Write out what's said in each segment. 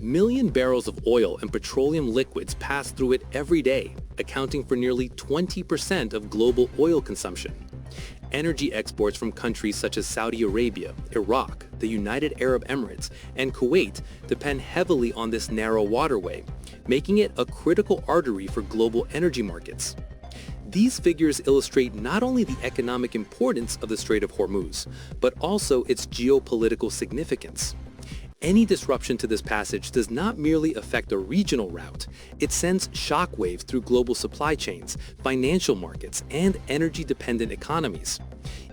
Million barrels of oil and petroleum liquids pass through it every day, accounting for nearly 20% of global oil consumption. Energy exports from countries such as Saudi Arabia, Iraq, the United Arab Emirates, and Kuwait depend heavily on this narrow waterway, making it a critical artery for global energy markets. These figures illustrate not only the economic importance of the Strait of Hormuz, but also its geopolitical significance. Any disruption to this passage does not merely affect a regional route, it sends shockwaves through global supply chains, financial markets, and energy-dependent economies.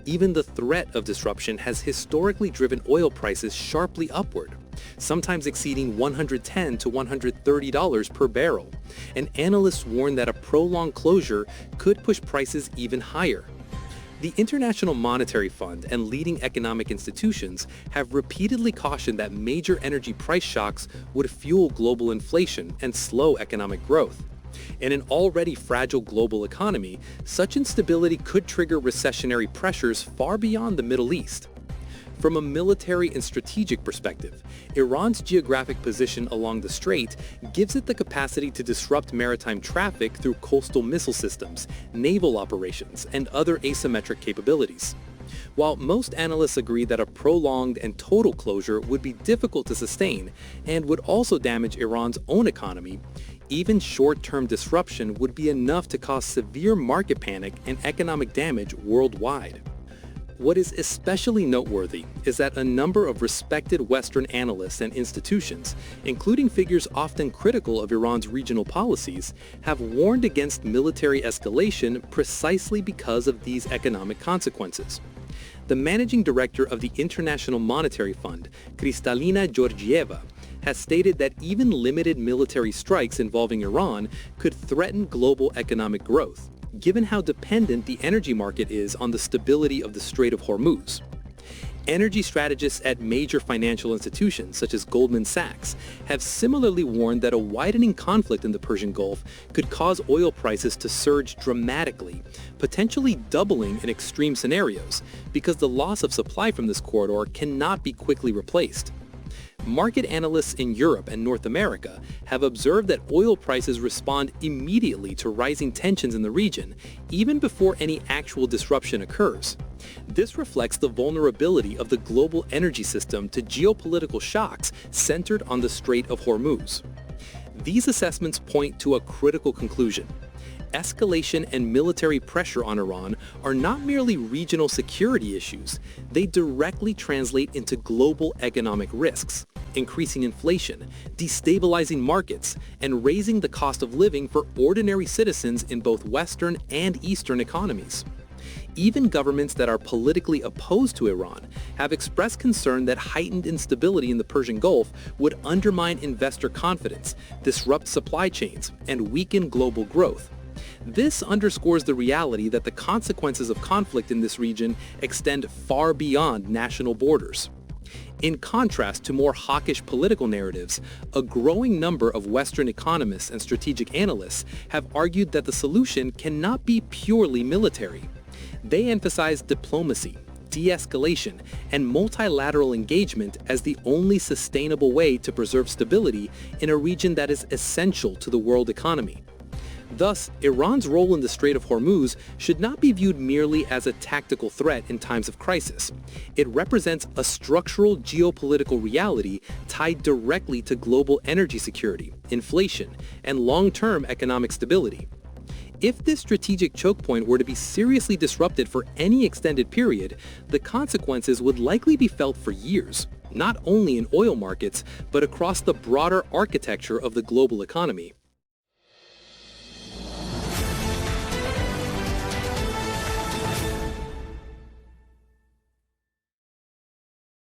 Even the threat of disruption has historically driven oil prices sharply upward, sometimes exceeding $110 to $130 per barrel, and analysts warn that a prolonged closure could push prices even higher. The International Monetary Fund and leading economic institutions have repeatedly cautioned that major energy price shocks would fuel global inflation and slow economic growth. In an already fragile global economy, such instability could trigger recessionary pressures far beyond the Middle East. From a military and strategic perspective, Iran's geographic position along the strait gives it the capacity to disrupt maritime traffic through coastal missile systems, naval operations, and other asymmetric capabilities. While most analysts agree that a prolonged and total closure would be difficult to sustain and would also damage Iran's own economy, even short-term disruption would be enough to cause severe market panic and economic damage worldwide. What is especially noteworthy is that a number of respected Western analysts and institutions, including figures often critical of Iran's regional policies, have warned against military escalation precisely because of these economic consequences. The managing director of the International Monetary Fund, Kristalina Georgieva, has stated that even limited military strikes involving Iran could threaten global economic growth, given how dependent the energy market is on the stability of the Strait of Hormuz. Energy strategists at major financial institutions such as Goldman Sachs have similarly warned that a widening conflict in the Persian Gulf could cause oil prices to surge dramatically, potentially doubling in extreme scenarios, because the loss of supply from this corridor cannot be quickly replaced. Market analysts in Europe and North America have observed that oil prices respond immediately to rising tensions in the region, even before any actual disruption occurs. This reflects the vulnerability of the global energy system to geopolitical shocks centered on the Strait of Hormuz. These assessments point to a critical conclusion. Escalation and military pressure on Iran are not merely regional security issues, they directly translate into global economic risks, increasing inflation, destabilizing markets, and raising the cost of living for ordinary citizens in both Western and Eastern economies. Even governments that are politically opposed to Iran have expressed concern that heightened instability in the Persian Gulf would undermine investor confidence, disrupt supply chains, and weaken global growth. This underscores the reality that the consequences of conflict in this region extend far beyond national borders. In contrast to more hawkish political narratives, a growing number of Western economists and strategic analysts have argued that the solution cannot be purely military. They emphasize diplomacy, de-escalation, and multilateral engagement as the only sustainable way to preserve stability in a region that is essential to the world economy. Thus, Iran's role in the Strait of Hormuz should not be viewed merely as a tactical threat in times of crisis. It represents a structural geopolitical reality tied directly to global energy security, inflation, and long-term economic stability. If this strategic choke point were to be seriously disrupted for any extended period, the consequences would likely be felt for years, not only in oil markets, but across the broader architecture of the global economy.